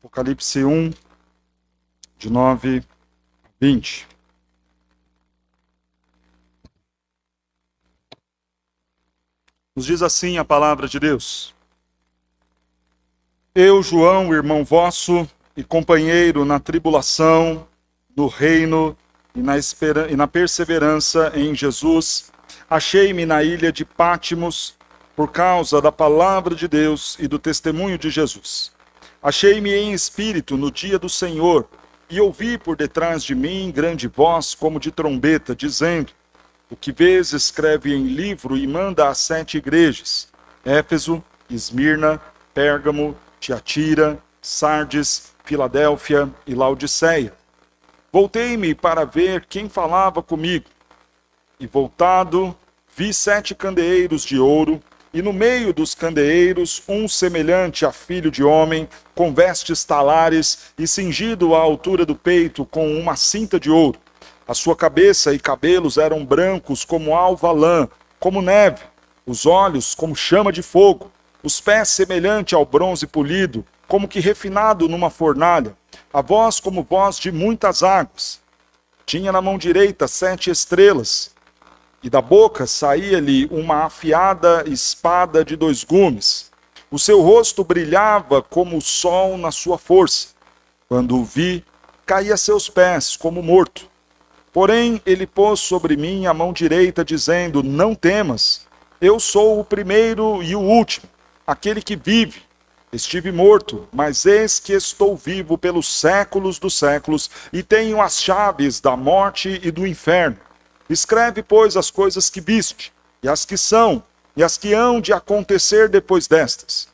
Apocalipse 1, de 9 a 20. Nos diz assim a palavra de Deus: Eu, João, irmão vosso e companheiro na tribulação, no reino e na perseverança em Jesus, achei-me na ilha de Pátimos por causa da palavra de Deus e do testemunho de Jesus. Achei-me em espírito no dia do Senhor, e ouvi por detrás de mim grande voz como de trombeta, dizendo: O que vês, escreve em livro e manda às 7 igrejas: Éfeso, Esmirna, Pérgamo, Tiatira, Sardes, Filadélfia e Laodiceia. Voltei-me para ver quem falava comigo, e voltado vi 7 candeeiros de ouro, e no meio dos candeeiros um semelhante a filho de homem, com vestes talares e cingido à altura do peito com uma cinta de ouro. A sua cabeça e cabelos eram brancos como alva lã, como neve, os olhos como chama de fogo, os pés semelhante ao bronze polido, como que refinado numa fornalha, a voz como voz de muitas águas. Tinha na mão direita 7 estrelas, e da boca saía-lhe uma afiada espada de 2 gumes. O seu rosto brilhava como o sol na sua força. Quando o vi, caí a seus pés como morto. Porém, ele pôs sobre mim a mão direita, dizendo: Não temas, eu sou o primeiro e o último, aquele que vive. Estive morto, mas eis que estou vivo pelos séculos dos séculos, e tenho as chaves da morte e do inferno. Escreve, pois, as coisas que viste, e as que são, e as que hão de acontecer depois destas.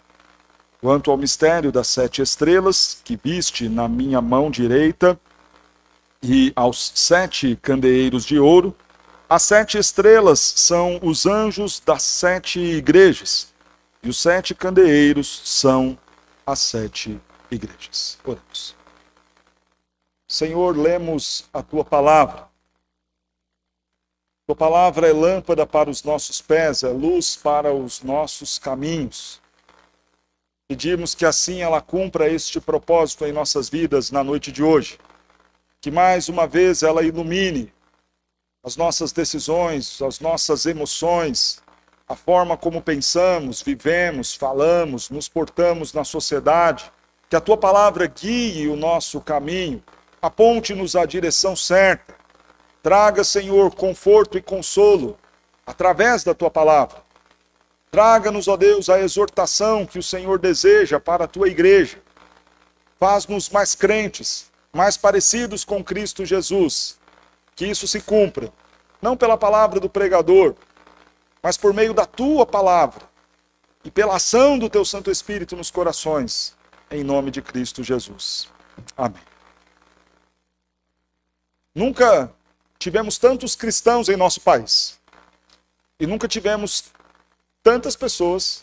Quanto ao mistério das 7 estrelas, que viste na minha mão direita, e aos 7 candeeiros de ouro, as 7 estrelas são os anjos das 7 igrejas, e os 7 candeeiros são as 7 igrejas. Oremos. Senhor, lemos a Tua palavra. Tua palavra é lâmpada para os nossos pés, é luz para os nossos caminhos. Pedimos que assim ela cumpra este propósito em nossas vidas na noite de hoje. Que mais uma vez ela ilumine as nossas decisões, as nossas emoções, a forma como pensamos, vivemos, falamos, nos portamos na sociedade. Que a Tua palavra guie o nosso caminho, aponte-nos à direção certa. Traga, Senhor, conforto e consolo através da Tua palavra. Traga-nos, ó Deus, a exortação que o Senhor deseja para a Tua igreja. Faz-nos mais crentes, mais parecidos com Cristo Jesus. Que isso se cumpra, não pela palavra do pregador, mas por meio da Tua palavra e pela ação do Teu Santo Espírito nos corações, em nome de Cristo Jesus. Amém. Nunca tivemos tantos cristãos em nosso país. E nunca tivemos tantas pessoas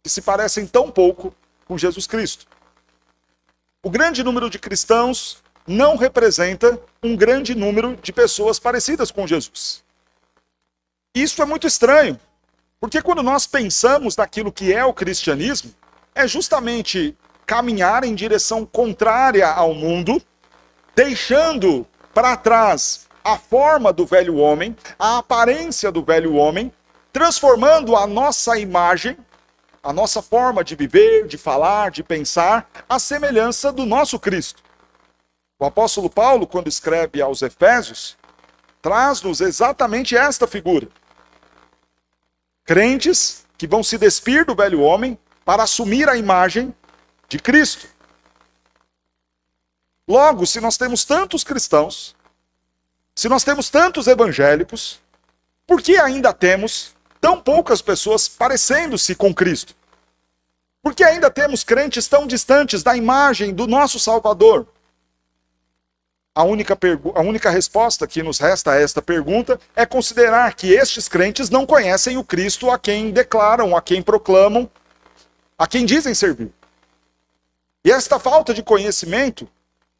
que se parecem tão pouco com Jesus Cristo. O grande número de cristãos não representa um grande número de pessoas parecidas com Jesus. Isso é muito estranho, porque quando nós pensamos naquilo que é o cristianismo, é justamente caminhar em direção contrária ao mundo, deixando para trás a forma do velho homem, a aparência do velho homem, transformando a nossa imagem, a nossa forma de viver, de falar, de pensar, à semelhança do nosso Cristo. O apóstolo Paulo, quando escreve aos Efésios, traz-nos exatamente esta figura. Crentes que vão se despir do velho homem para assumir a imagem de Cristo. Logo, se nós temos tantos cristãos, se nós temos tantos evangélicos, por que ainda temos tão poucas pessoas parecendo-se com Cristo? Por que ainda temos crentes tão distantes da imagem do nosso Salvador? A única resposta que nos resta a esta pergunta é considerar que estes crentes não conhecem o Cristo a quem declaram, a quem proclamam, a quem dizem servir. E esta falta de conhecimento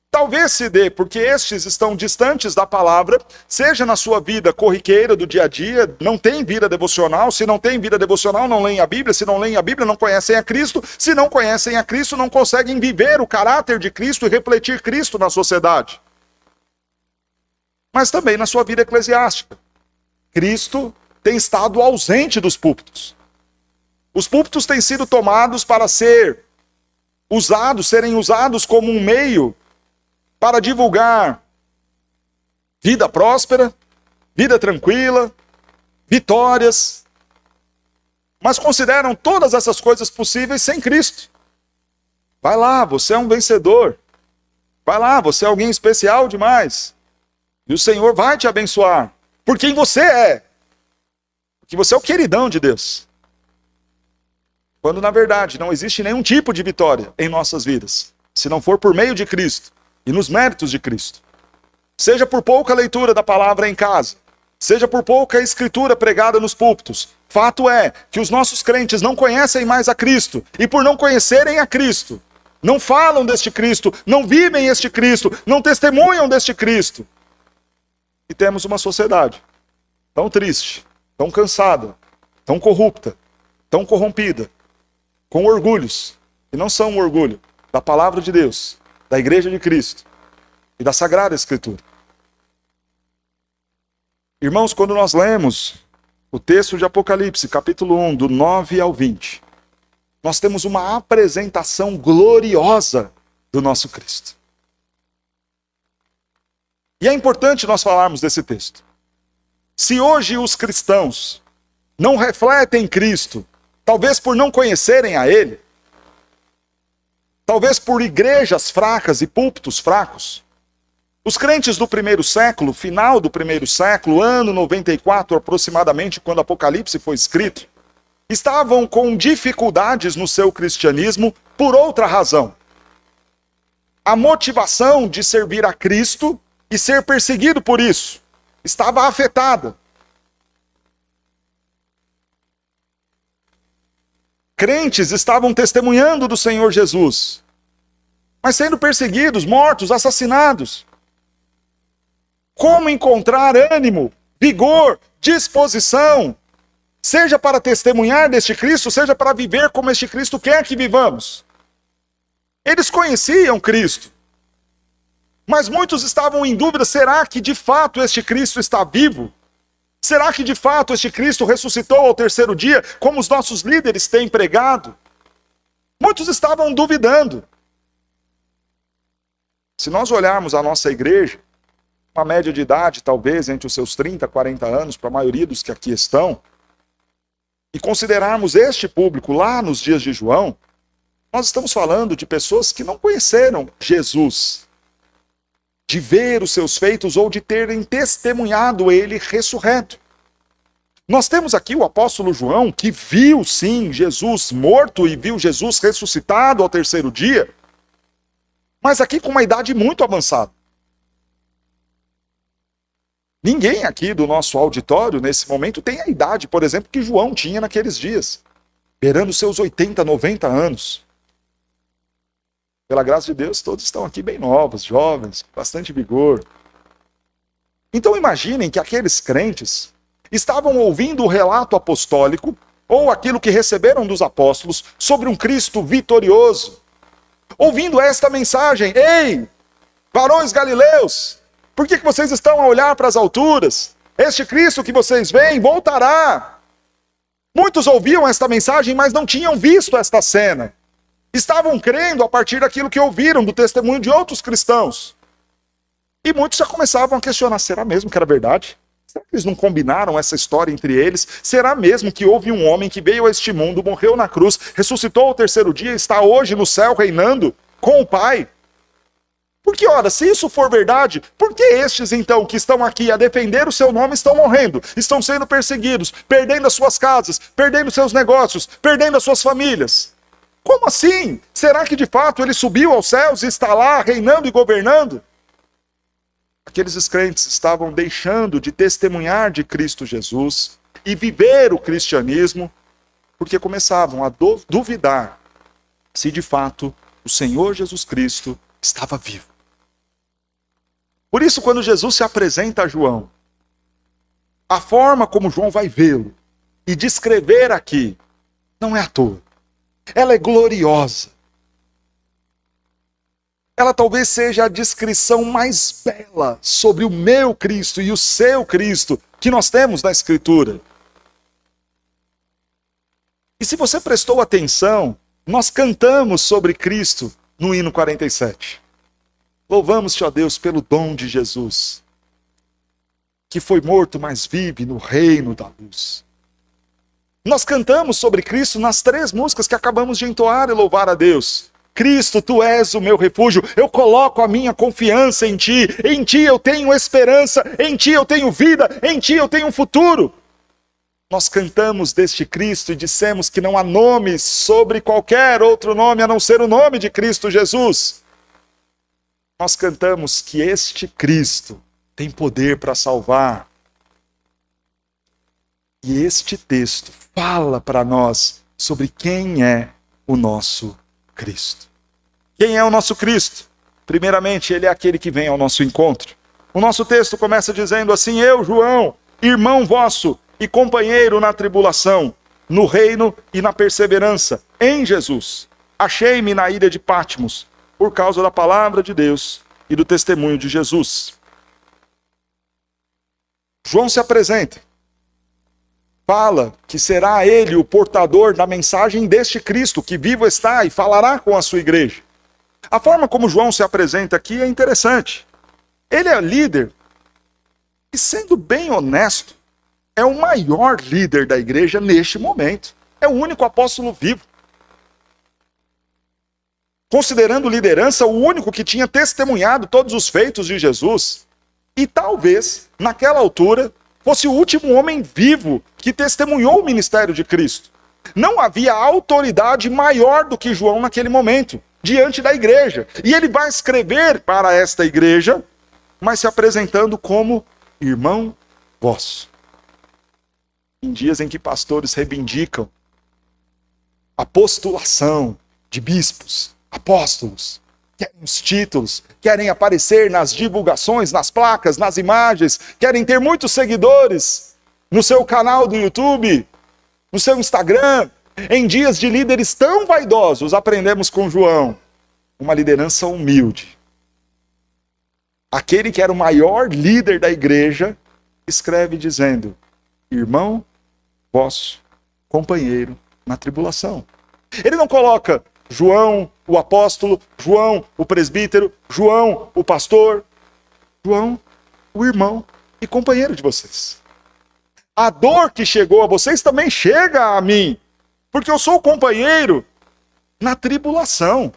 está talvez se dê porque estes estão distantes da palavra, seja na sua vida corriqueira do dia a dia, não tem vida devocional, se não tem vida devocional não leem a Bíblia, se não leem a Bíblia não conhecem a Cristo, se não conhecem a Cristo não conseguem viver o caráter de Cristo e refletir Cristo na sociedade. Mas também na sua vida eclesiástica. Cristo tem estado ausente dos púlpitos. Os púlpitos têm sido tomados para serem usados como um meio para divulgar vida próspera, vida tranquila, vitórias, mas consideram todas essas coisas possíveis sem Cristo. Vai lá, você é um vencedor. Vai lá, você é alguém especial demais. E o Senhor vai te abençoar. Por quem você é. Porque você é o queridão de Deus. Quando na verdade não existe nenhum tipo de vitória em nossas vidas, se não for por meio de Cristo e nos méritos de Cristo. Seja por pouca leitura da palavra em casa, seja por pouca escritura pregada nos púlpitos. Fato é que os nossos crentes não conhecem mais a Cristo, e por não conhecerem a Cristo, não falam deste Cristo, não vivem este Cristo, não testemunham deste Cristo. E temos uma sociedade tão triste, tão cansada, tão corrupta, tão corrompida, com orgulhos, que não são um orgulho da palavra de Deus, da Igreja de Cristo e da Sagrada Escritura. Irmãos, quando nós lemos o texto de Apocalipse, capítulo 1, do 9 ao 20, nós temos uma apresentação gloriosa do nosso Cristo. E é importante nós falarmos desse texto. Se hoje os cristãos não refletem Cristo, talvez por não conhecerem a Ele, talvez por igrejas fracas e púlpitos fracos, os crentes do primeiro século, final do primeiro século, ano 94 aproximadamente, quando Apocalipse foi escrito, estavam com dificuldades no seu cristianismo por outra razão. A motivação de servir a Cristo e ser perseguido por isso estava afetada. Crentes estavam testemunhando do Senhor Jesus, mas sendo perseguidos, mortos, assassinados. Como encontrar ânimo, vigor, disposição, seja para testemunhar deste Cristo, seja para viver como este Cristo quer que vivamos? Eles conheciam Cristo, mas muitos estavam em dúvida: será que de fato este Cristo está vivo? Será que de fato este Cristo ressuscitou ao terceiro dia, como os nossos líderes têm pregado? Muitos estavam duvidando. Se nós olharmos a nossa igreja, uma média de idade talvez entre os seus 30 e 40 anos, para a maioria dos que aqui estão, e considerarmos este público lá nos dias de João, nós estamos falando de pessoas que não conheceram Jesus, de ver os seus feitos ou de terem testemunhado ele ressurreto. Nós temos aqui o apóstolo João, que viu sim Jesus morto e viu Jesus ressuscitado ao terceiro dia, mas aqui com uma idade muito avançada. Ninguém aqui do nosso auditório nesse momento tem a idade, por exemplo, que João tinha naqueles dias, beirando seus 80, 90 anos. Pela graça de Deus, todos estão aqui bem novos, jovens, bastante vigor. Então imaginem que aqueles crentes estavam ouvindo o relato apostólico, ou aquilo que receberam dos apóstolos, sobre um Cristo vitorioso. Ouvindo esta mensagem: ei, varões galileus, por que vocês estão a olhar para as alturas? Este Cristo que vocês veem voltará. Muitos ouviam esta mensagem, mas não tinham visto esta cena. Estavam crendo a partir daquilo que ouviram, do testemunho de outros cristãos. E muitos já começavam a questionar: será mesmo que era verdade? Será que eles não combinaram essa história entre eles? Será mesmo que houve um homem que veio a este mundo, morreu na cruz, ressuscitou ao terceiro dia e está hoje no céu reinando com o Pai? Porque, ora, se isso for verdade, por que estes, então, que estão aqui a defender o seu nome, estão morrendo, estão sendo perseguidos, perdendo as suas casas, perdendo seus negócios, perdendo as suas famílias? Como assim? Será que de fato ele subiu aos céus e está lá reinando e governando? Aqueles descrentes estavam deixando de testemunhar de Cristo Jesus e viver o cristianismo, porque começavam a duvidar se de fato o Senhor Jesus Cristo estava vivo. Por isso, quando Jesus se apresenta a João, a forma como João vai vê-lo e descrever aqui, não é à toa. Ela é gloriosa. Ela talvez seja a descrição mais bela sobre o meu Cristo e o seu Cristo que nós temos na Escritura. E se você prestou atenção, nós cantamos sobre Cristo no hino 47. Louvamos-te, ó Deus, pelo dom de Jesus, que foi morto, mas vive no reino da luz. Nós cantamos sobre Cristo nas 3 músicas que acabamos de entoar e louvar a Deus. Cristo, tu és o meu refúgio, eu coloco a minha confiança em ti eu tenho esperança, em ti eu tenho vida, em ti eu tenho um futuro. Nós cantamos deste Cristo e dissemos que não há nome sobre qualquer outro nome a não ser o nome de Cristo Jesus. Nós cantamos que este Cristo tem poder para salvar. E este texto fala para nós sobre quem é o nosso Cristo. Quem é o nosso Cristo? Primeiramente, ele é aquele que vem ao nosso encontro. O nosso texto começa dizendo assim: eu, João, irmão vosso e companheiro na tribulação, no reino e na perseverança, em Jesus. Achei-me na ilha de Patmos, por causa da palavra de Deus e do testemunho de Jesus. João se apresenta. Fala que será ele o portador da mensagem deste Cristo, que vivo está e falará com a sua igreja. A forma como João se apresenta aqui é interessante. Ele é líder, e sendo bem honesto, é o maior líder da igreja neste momento. É o único apóstolo vivo. Considerando liderança, o único que tinha testemunhado todos os feitos de Jesus. E talvez, naquela altura, fosse o último homem vivo que testemunhou o ministério de Cristo. Não havia autoridade maior do que João naquele momento, diante da igreja. E ele vai escrever para esta igreja, mas se apresentando como irmão vosso. Em dias em que pastores reivindicam a postulação de bispos, apóstolos, querem os títulos, querem aparecer nas divulgações, nas placas, nas imagens, querem ter muitos seguidores no seu canal do YouTube, no seu Instagram. Em dias de líderes tão vaidosos, aprendemos com João uma liderança humilde. Aquele que era o maior líder da igreja, escreve dizendo: irmão vosso, companheiro na tribulação. Ele não coloca João, o apóstolo, João, o presbítero, João, o pastor, João, o irmão e companheiro de vocês. A dor que chegou a vocês também chega a mim, porque eu sou o companheiro na tribulação.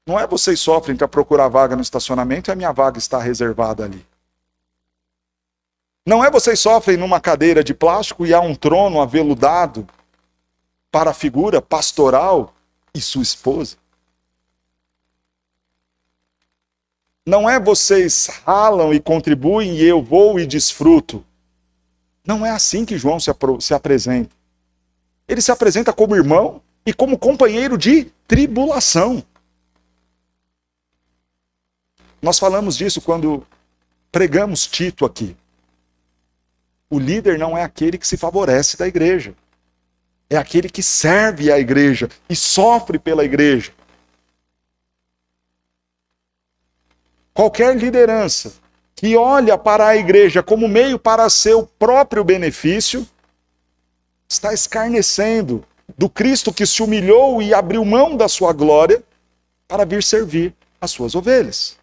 Não é vocês sofrem para procurar vaga no estacionamento e a minha vaga está reservada ali. Não é vocês sofrem numa cadeira de plástico e há um trono aveludado para a figura pastoral e sua esposa. Não é vocês ralam e contribuem e eu vou e desfruto. Não é assim que João se apresenta. Ele se apresenta como irmão e como companheiro de tribulação. Nós falamos disso quando pregamos Tito aqui. O líder não é aquele que se favorece da igreja. É aquele que serve à igreja e sofre pela igreja. Qualquer liderança que olha para a igreja como meio para seu próprio benefício, está escarnecendo do Cristo que se humilhou e abriu mão da sua glória para vir servir as suas ovelhas.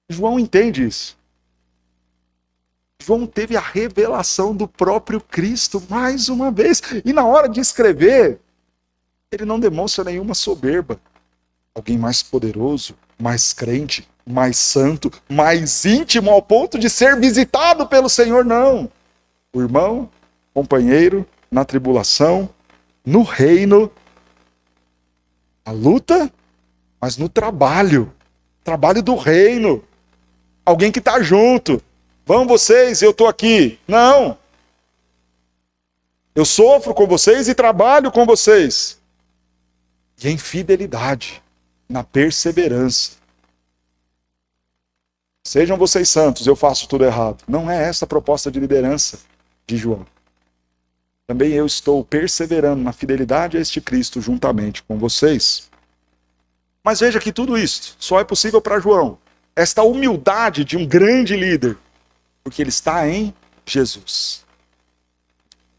João entende isso. João teve a revelação do próprio Cristo mais uma vez. E na hora de escrever, ele não demonstra nenhuma soberba. Alguém mais poderoso, mais crente, mais santo, mais íntimo ao ponto de ser visitado pelo Senhor, não. O irmão, companheiro, na tribulação, no reino, a luta, mas no trabalho do reino. Alguém que está junto. Vão vocês, eu estou aqui. Não. Eu sofro com vocês e trabalho com vocês. E em fidelidade, na perseverança. Sejam vocês santos, eu faço tudo errado. Não é essa a proposta de liderança de João. Também eu estou perseverando na fidelidade a este Cristo juntamente com vocês. Mas veja que tudo isso só é possível para João. Esta humildade de um grande líder, porque ele está em Jesus.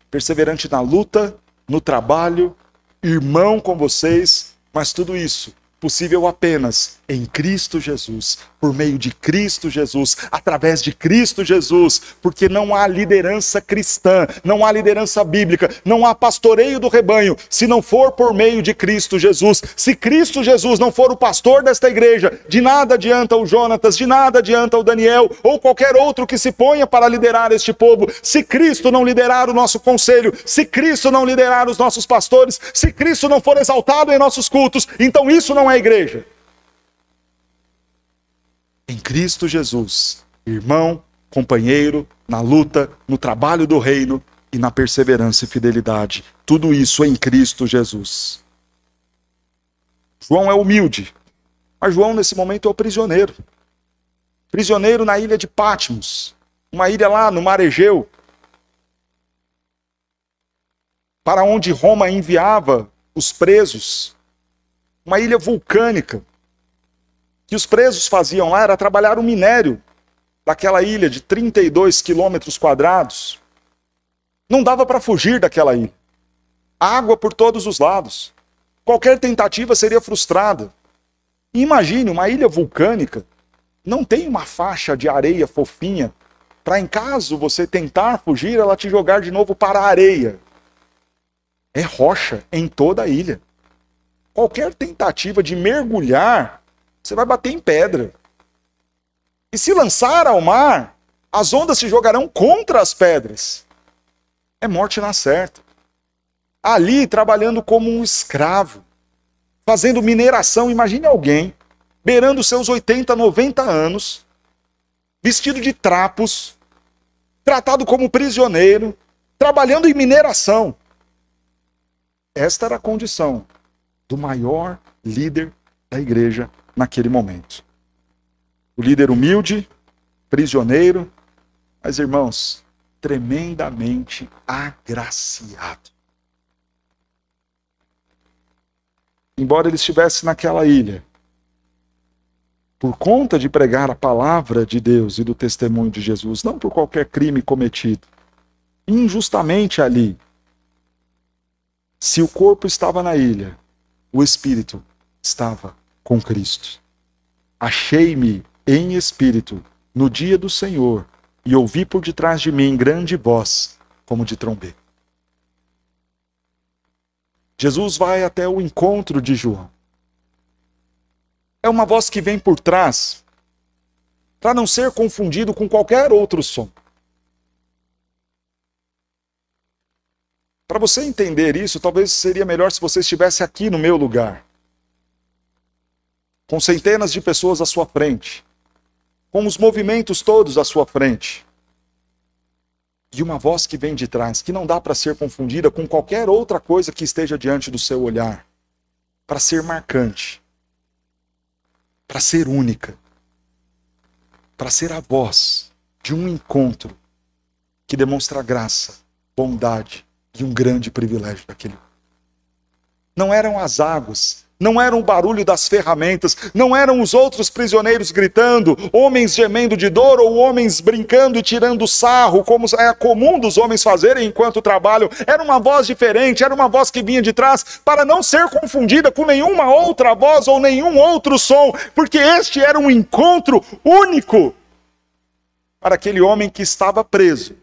Perseverante na luta, no trabalho, irmão com vocês, mas tudo isso possível apenas em Cristo Jesus, por meio de Cristo Jesus, através de Cristo Jesus, porque não há liderança cristã, não há liderança bíblica, não há pastoreio do rebanho, se não for por meio de Cristo Jesus. Se Cristo Jesus não for o pastor desta igreja, de nada adianta o Jonatas, de nada adianta o Daniel, ou qualquer outro que se ponha para liderar este povo. Se Cristo não liderar o nosso conselho, se Cristo não liderar os nossos pastores, se Cristo não for exaltado em nossos cultos, então isso não é igreja. Em Cristo Jesus, irmão, companheiro, na luta, no trabalho do reino e na perseverança e fidelidade. Tudo isso em Cristo Jesus. João é humilde, mas João nesse momento é o prisioneiro. Prisioneiro na ilha de Patmos, uma ilha lá no Mar Egeu, para onde Roma enviava os presos. Uma ilha vulcânica. O que os presos faziam lá era trabalhar o minério daquela ilha de 32 quilômetros quadrados. Não dava para fugir daquela ilha. Água por todos os lados. Qualquer tentativa seria frustrada. E imagine, uma ilha vulcânica não tem uma faixa de areia fofinha para, em caso você tentar fugir, ela te jogar de novo para a areia. É rocha em toda a ilha. Qualquer tentativa de mergulhar, você vai bater em pedra. E se lançar ao mar, as ondas se jogarão contra as pedras. É morte na certa. Ali, trabalhando como um escravo, fazendo mineração. Imagine alguém, beirando seus 80, 90 anos, vestido de trapos, tratado como prisioneiro, trabalhando em mineração. Esta era a condição do maior líder da igreja naquele momento. O líder humilde, prisioneiro, mas irmãos, tremendamente agraciado. Embora ele estivesse naquela ilha, por conta de pregar a palavra de Deus e do testemunho de Jesus, não por qualquer crime cometido, injustamente ali, se o corpo estava na ilha, o espírito estava com Cristo. Achei-me em espírito no dia do Senhor e ouvi por detrás de mim grande voz, como de trombeta. Jesus vai até o encontro de João. É uma voz que vem por trás, para não ser confundido com qualquer outro som. Para você entender isso, talvez seria melhor se você estivesse aqui no meu lugar, com centenas de pessoas à sua frente, com os movimentos todos à sua frente, e uma voz que vem de trás, que não dá para ser confundida com qualquer outra coisa que esteja diante do seu olhar, para ser marcante, para ser única, para ser a voz de um encontro que demonstra graça, bondade e um grande privilégio daquele. Não eram as águas, não era o barulho das ferramentas, não eram os outros prisioneiros gritando, homens gemendo de dor ou homens brincando e tirando sarro, como é comum dos homens fazerem enquanto trabalham. Era uma voz diferente, era uma voz que vinha de trás, para não ser confundida com nenhuma outra voz ou nenhum outro som, porque este era um encontro único para aquele homem que estava preso,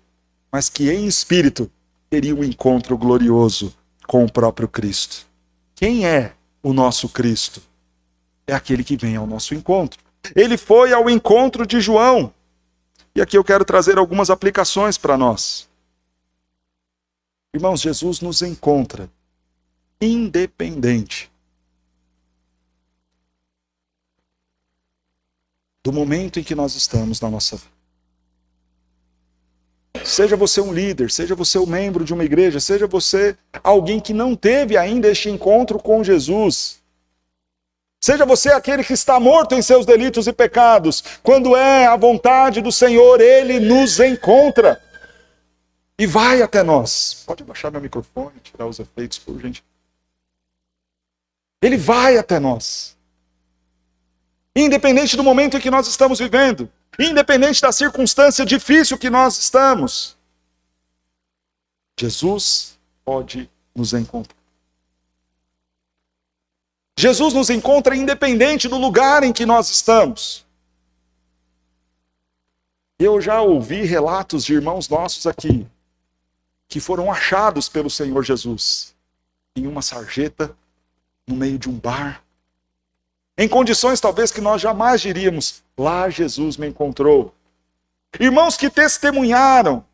mas que em espírito teria um encontro glorioso com o próprio Cristo. Quem é o nosso Cristo? É aquele que vem ao nosso encontro. Ele foi ao encontro de João. E aqui eu quero trazer algumas aplicações para nós. Irmãos, Jesus nos encontra independente do momento em que nós estamos na nossa vida. Seja você um líder, seja você um membro de uma igreja, seja você alguém que não teve ainda este encontro com Jesus. Seja você aquele que está morto em seus delitos e pecados. Quando é a vontade do Senhor, Ele nos encontra e vai até nós. Pode abaixar meu microfone, tirar os efeitos, por gentileza. Ele vai até nós. Independente do momento em que nós estamos vivendo, independente da circunstância difícil que nós estamos, Jesus pode nos encontrar. Jesus nos encontra independente do lugar em que nós estamos. Eu já ouvi relatos de irmãos nossos aqui, que foram achados pelo Senhor Jesus, em uma sarjeta, no meio de um bar, em condições talvez que nós jamais diríamos, lá Jesus me encontrou. Irmãos que testemunharam,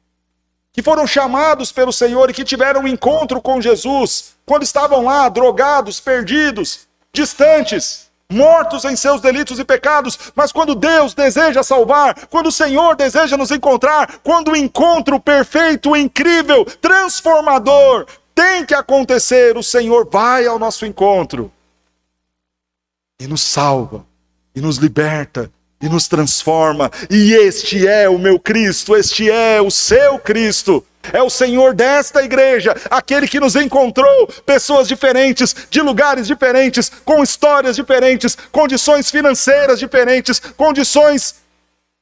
que foram chamados pelo Senhor e que tiveram um encontro com Jesus, quando estavam lá, drogados, perdidos, distantes, mortos em seus delitos e pecados, mas quando Deus deseja salvar, quando o Senhor deseja nos encontrar, quando o encontro perfeito, incrível, transformador tem que acontecer, o Senhor vai ao nosso encontro e nos salva, e nos liberta, e nos transforma. E este é o meu Cristo, este é o seu Cristo. É o Senhor desta igreja, aquele que nos encontrou, pessoas diferentes, de lugares diferentes, com histórias diferentes, condições financeiras diferentes, condições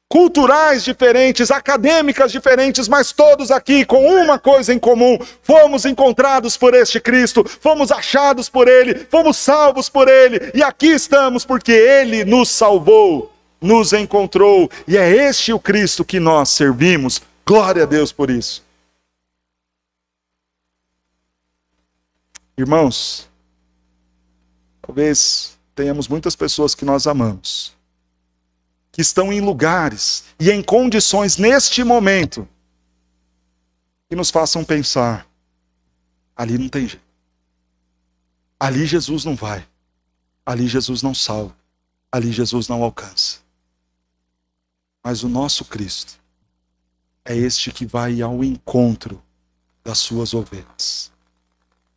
culturais diferentes, acadêmicas diferentes, mas todos aqui com uma coisa em comum: fomos encontrados por este Cristo, fomos achados por Ele, fomos salvos por Ele, e aqui estamos porque Ele nos salvou, nos encontrou, e é este o Cristo que nós servimos. Glória a Deus por isso. Irmãos, talvez tenhamos muitas pessoas que nós amamos, que estão em lugares e em condições neste momento que nos façam pensar: ali não tem jeito, ali Jesus não vai, ali Jesus não salva, ali Jesus não alcança. Mas o nosso Cristo é este que vai ao encontro das suas ovelhas.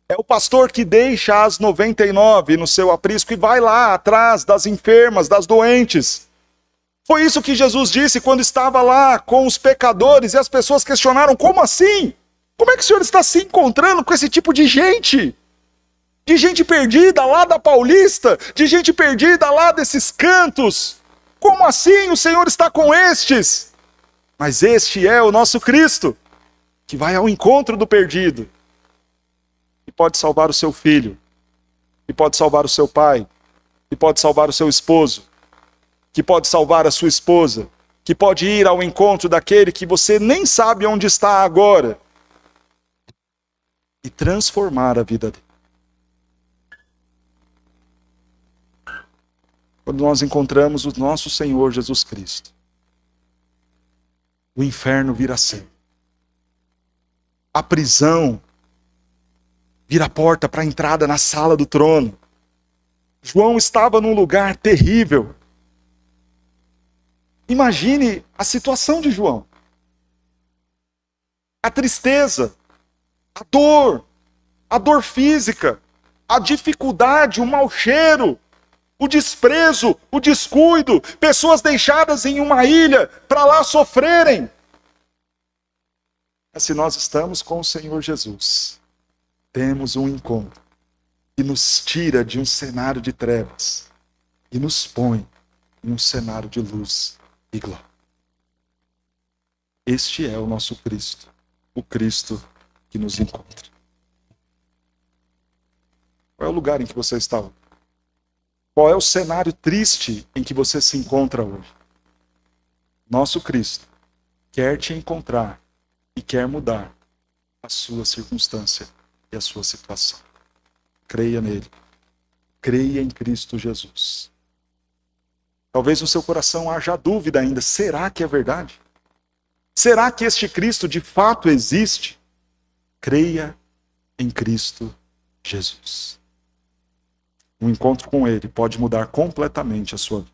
É o pastor que deixa as 99 no seu aprisco e vai lá atrás das enfermas, das doentes. Foi isso que Jesus disse quando estava lá com os pecadores e as pessoas questionaram: como assim? Como é que o Senhor está se encontrando com esse tipo de gente? De gente perdida lá da Paulista, de gente perdida lá desses cantos. Como assim o Senhor está com estes? Mas este é o nosso Cristo, que vai ao encontro do perdido, e pode salvar o seu filho, e pode salvar o seu pai, e pode salvar o seu esposo, que pode salvar a sua esposa, que pode ir ao encontro daquele que você nem sabe onde está agora, e transformar a vida dele. Quando nós encontramos o nosso Senhor Jesus Cristo, o inferno vira céu. A prisão vira a porta para a entrada na sala do trono. João estava num lugar terrível. Imagine a situação de João. A tristeza, a dor física, a dificuldade, o mau cheiro, o desprezo, o descuido, pessoas deixadas em uma ilha para lá sofrerem. Mas se nós estamos com o Senhor Jesus, temos um encontro que nos tira de um cenário de trevas e nos põe em um cenário de luz e glória. Este é o nosso Cristo, o Cristo que nos encontra. Qual é o lugar em que você está hoje? Qual é o cenário triste em que você se encontra hoje? Nosso Cristo quer te encontrar e quer mudar a sua circunstância e a sua situação. Creia nele. Creia em Cristo Jesus. Talvez no seu coração haja dúvida ainda. Será que é verdade? Será que este Cristo de fato existe? Creia em Cristo Jesus. Um encontro com ele pode mudar completamente a sua vida.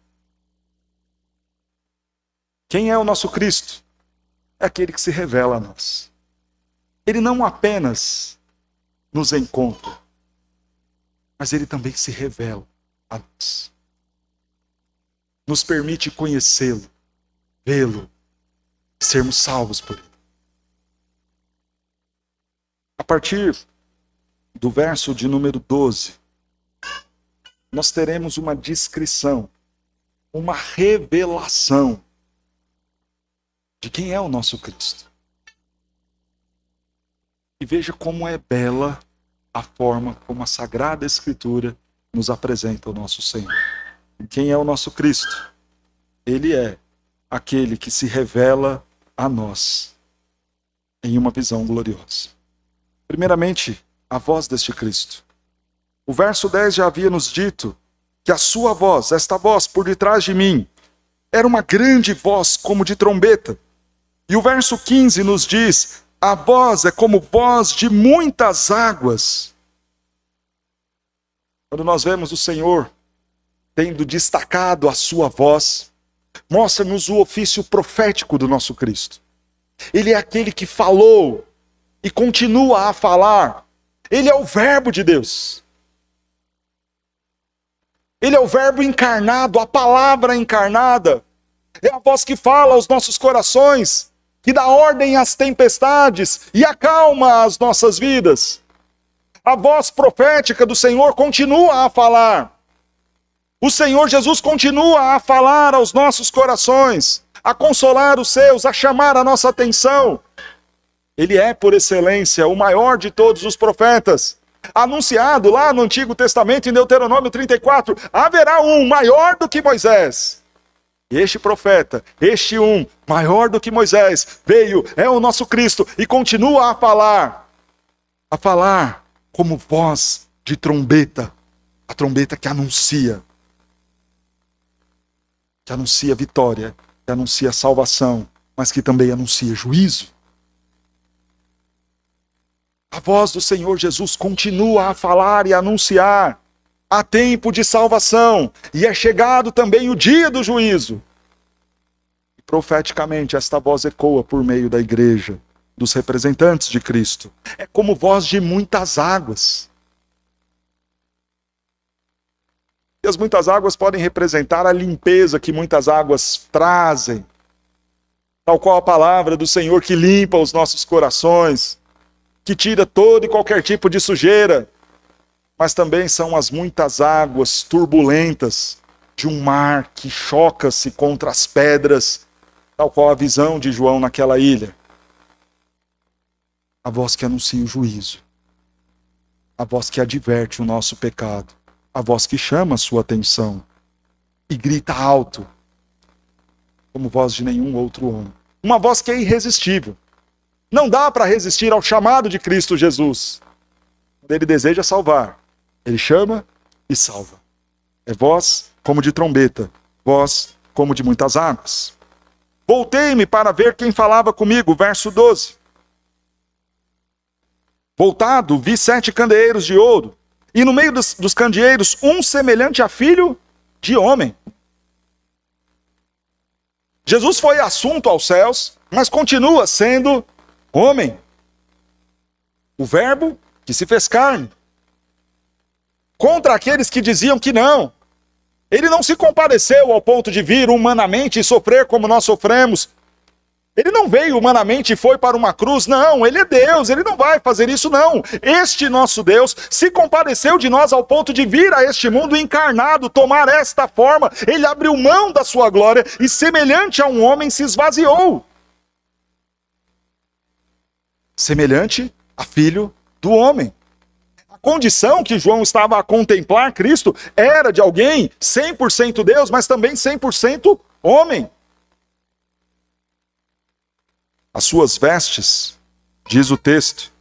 Quem é o nosso Cristo? É aquele que se revela a nós. Ele não apenas nos encontra, mas ele também se revela. a nós. Nos permite conhecê-lo, vê-lo, sermos salvos por ele. A partir do verso de número 12, nós teremos uma descrição, uma revelação de quem é o nosso Cristo. E veja como é bela a forma como a Sagrada Escritura nos apresenta o nosso Senhor. E quem é o nosso Cristo? Ele é aquele que se revela a nós em uma visão gloriosa. Primeiramente, a voz deste Cristo. O verso 10 já havia nos dito que a sua voz, esta voz por detrás de mim, era uma grande voz como de trombeta. E o verso 15 nos diz: a voz é como voz de muitas águas. Quando nós vemos o Senhor tendo destacado a sua voz, mostra-nos o ofício profético do nosso Cristo. Ele é aquele que falou e continua a falar. Ele é o Verbo de Deus. Ele é o Verbo encarnado, a palavra encarnada. É a voz que fala aos nossos corações, que dá ordem às tempestades e acalma as nossas vidas. A voz profética do Senhor continua a falar. O Senhor Jesus continua a falar aos nossos corações, a consolar os seus, a chamar a nossa atenção. Ele é, por excelência, o maior de todos os profetas. Anunciado lá no Antigo Testamento, em Deuteronômio 34, haverá um maior do que Moisés. Este profeta, este um, maior do que Moisés, veio, é o nosso Cristo, e continua a falar como voz de trombeta, a trombeta que anuncia vitória, que anuncia salvação, mas que também anuncia juízo. A voz do Senhor Jesus continua a falar e a anunciar. Há tempo de salvação, e é chegado também o dia do juízo. E profeticamente esta voz ecoa por meio da igreja, dos representantes de Cristo. É como voz de muitas águas. E as muitas águas podem representar a limpeza que muitas águas trazem, tal qual a palavra do Senhor que limpa os nossos corações, que tira todo e qualquer tipo de sujeira. Mas também são as muitas águas turbulentas de um mar que choca-se contra as pedras, tal qual a visão de João naquela ilha. A voz que anuncia o juízo, a voz que adverte o nosso pecado, a voz que chama a sua atenção e grita alto, como voz de nenhum outro homem. Uma voz que é irresistível. Não dá para resistir ao chamado de Cristo Jesus. Quando ele deseja salvar, ele chama e salva. É voz como de trombeta, voz como de muitas águas. Voltei-me para ver quem falava comigo, verso 12. Voltado, vi 7 candeeiros de ouro, e no meio dos candeeiros, um semelhante a filho de homem. Jesus foi assunto aos céus, mas continua sendo homem. O Verbo que se fez carne. Contra aqueles que diziam que não. Ele não se compadeceu ao ponto de vir humanamente e sofrer como nós sofremos. Ele não veio humanamente e foi para uma cruz. Não, ele é Deus, ele não vai fazer isso não. Este nosso Deus se compadeceu de nós ao ponto de vir a este mundo encarnado, tomar esta forma. Ele abriu mão da sua glória e semelhante a um homem se esvaziou. Semelhante a filho do homem. A condição que João estava a contemplar Cristo era de alguém 100% Deus, mas também 100% homem. As suas vestes, diz o texto,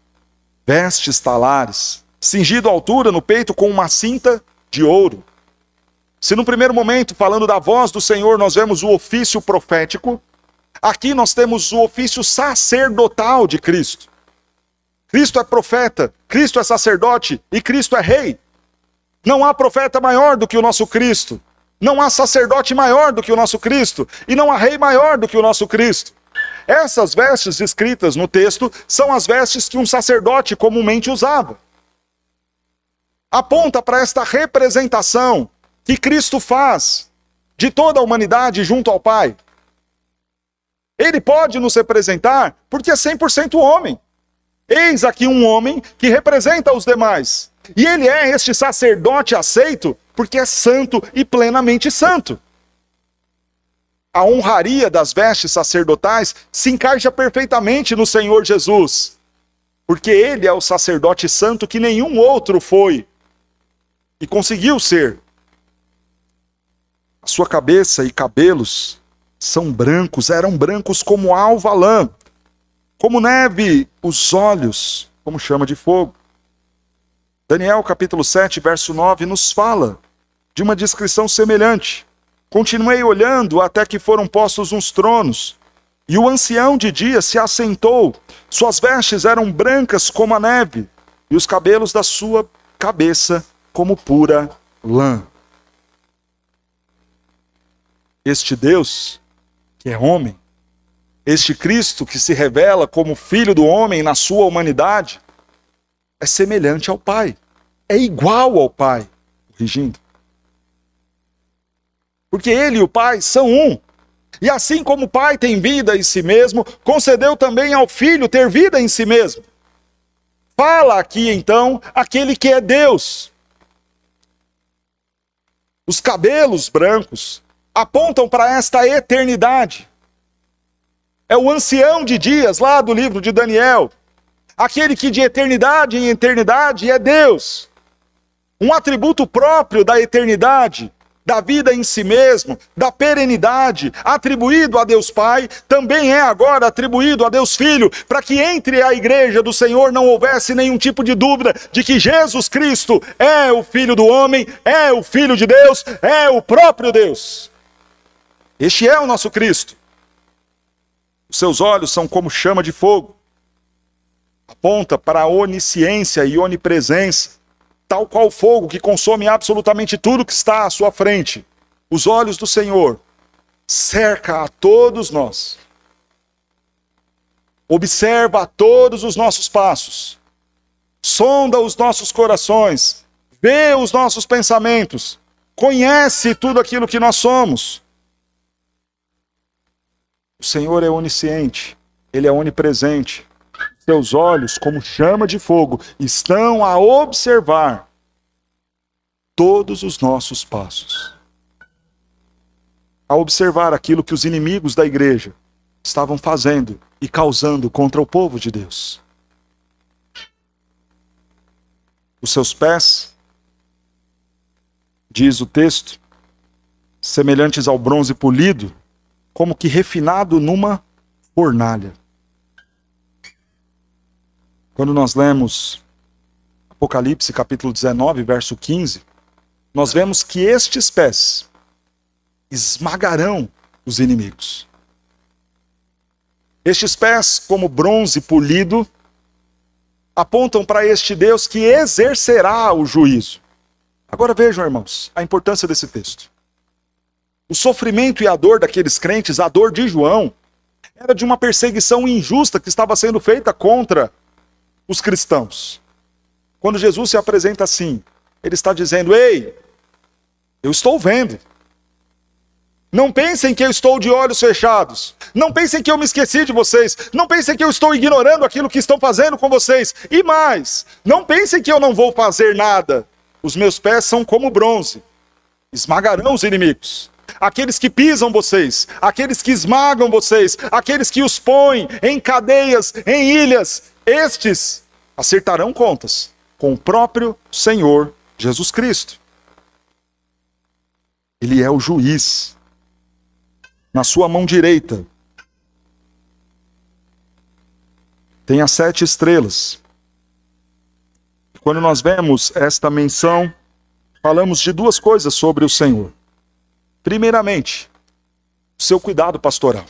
vestes talares, cingido à altura no peito com uma cinta de ouro. Se no primeiro momento, falando da voz do Senhor, nós vemos o ofício profético, aqui nós temos o ofício sacerdotal de Cristo. Cristo é profeta, Cristo é sacerdote e Cristo é rei. Não há profeta maior do que o nosso Cristo. Não há sacerdote maior do que o nosso Cristo. E não há rei maior do que o nosso Cristo. Essas vestes descritas no texto são as vestes que um sacerdote comumente usava. Aponta para esta representação que Cristo faz de toda a humanidade junto ao Pai. Ele pode nos representar porque é 100% homem. Eis aqui um homem que representa os demais. E ele é este sacerdote aceito porque é santo e plenamente santo. A honraria das vestes sacerdotais se encaixa perfeitamente no Senhor Jesus, porque ele é o sacerdote santo que nenhum outro foi e conseguiu ser. A sua cabeça e cabelos são brancos, eram brancos como alva lã, como neve os olhos, como chama de fogo. Daniel capítulo 7, verso 9, nos fala de uma descrição semelhante. Continuei olhando até que foram postos uns tronos, e o ancião de dia se assentou. Suas vestes eram brancas como a neve, e os cabelos da sua cabeça como pura lã. Este Deus, que é homem, este Cristo que se revela como Filho do homem na sua humanidade, é semelhante ao Pai, é igual ao Pai, corrigindo. Porque ele e o Pai são um. E assim como o Pai tem vida em si mesmo, concedeu também ao Filho ter vida em si mesmo. Fala aqui então aquele que é Deus. Os cabelos brancos apontam para esta eternidade. É o ancião de dias lá do livro de Daniel. Aquele que de eternidade em eternidade é Deus. Um atributo próprio da eternidade, da vida em si mesmo, da perenidade, atribuído a Deus Pai, também é agora atribuído a Deus Filho, para que entre a igreja do Senhor não houvesse nenhum tipo de dúvida de que Jesus Cristo é o Filho do homem, é o Filho de Deus, é o próprio Deus. Este é o nosso Cristo. Os seus olhos são como chama de fogo. Aponta para a onisciência e onipresença, tal qual fogo que consome absolutamente tudo que está à sua frente. Os olhos do Senhor cerca a todos nós. Observa a todos os nossos passos. Sonda os nossos corações. Vê os nossos pensamentos. Conhece tudo aquilo que nós somos. O Senhor é onisciente. Ele é onipresente. Seus olhos, como chama de fogo, estão a observar todos os nossos passos. A observar aquilo que os inimigos da igreja estavam fazendo e causando contra o povo de Deus. Os seus pés, diz o texto, semelhantes ao bronze polido, como que refinado numa fornalha. Quando nós lemos Apocalipse capítulo 19, verso 15, nós vemos que estes pés esmagarão os inimigos. Estes pés, como bronze polido, apontam para este Deus que exercerá o juízo. Agora vejam, irmãos, a importância desse texto. O sofrimento e a dor daqueles crentes, a dor de João, era de uma perseguição injusta que estava sendo feita contra os cristãos. Quando Jesus se apresenta assim, ele está dizendo: ei, eu estou vendo. Não pensem que eu estou de olhos fechados. Não pensem que eu me esqueci de vocês. Não pensem que eu estou ignorando aquilo que estão fazendo com vocês. E mais, não pensem que eu não vou fazer nada. Os meus pés são como bronze. Esmagarão os inimigos. Aqueles que pisam vocês, aqueles que esmagam vocês, aqueles que os põem em cadeias, em ilhas, estes acertarão contas com o próprio Senhor Jesus Cristo. Ele é o juiz. Na sua mão direita tem as 7 estrelas. Quando nós vemos esta menção, falamos de duas coisas sobre o Senhor. Primeiramente, o seu cuidado pastoral.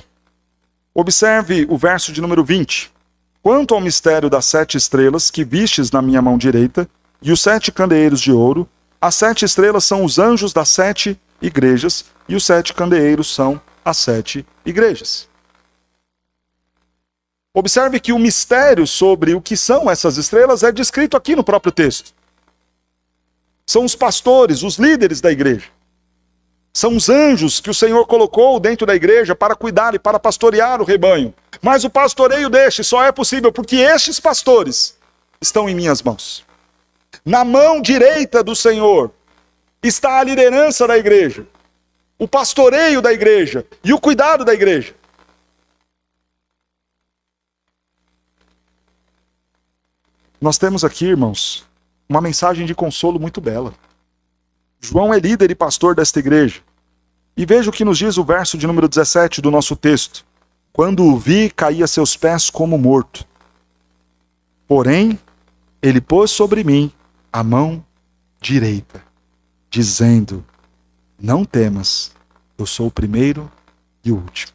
Observe o verso de número 20. Quanto ao mistério das 7 estrelas que vistes na minha mão direita, e os 7 candeeiros de ouro, as 7 estrelas são os anjos das 7 igrejas, e os 7 candeeiros são as 7 igrejas. Observe que o mistério sobre o que são essas estrelas é descrito aqui no próprio texto. São os pastores, os líderes da igreja. São os anjos que o Senhor colocou dentro da igreja para cuidar e para pastorear o rebanho. Mas o pastoreio deste só é possível porque estes pastores estão em minhas mãos. Na mão direita do Senhor está a liderança da igreja, o pastoreio da igreja e o cuidado da igreja. Nós temos aqui, irmãos, uma mensagem de consolo muito bela. João é líder e pastor desta igreja. E veja o que nos diz o verso de número 17 do nosso texto. Quando o vi, caí a seus pés como morto. Porém, ele pôs sobre mim a mão direita, dizendo: não temas, eu sou o primeiro e o último.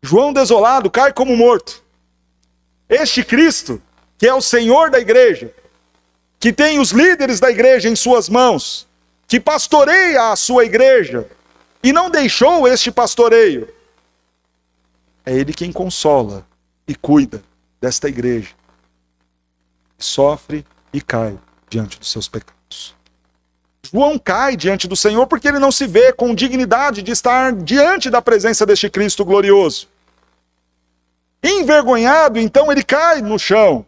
João desolado cai como morto. Este Cristo, que é o Senhor da igreja, que tem os líderes da igreja em suas mãos, que pastoreia a sua igreja e não deixou este pastoreio, é Ele quem consola e cuida desta igreja, sofre e cai diante dos seus pecados. João cai diante do Senhor porque ele não se vê com dignidade de estar diante da presença deste Cristo glorioso. Envergonhado, então ele cai no chão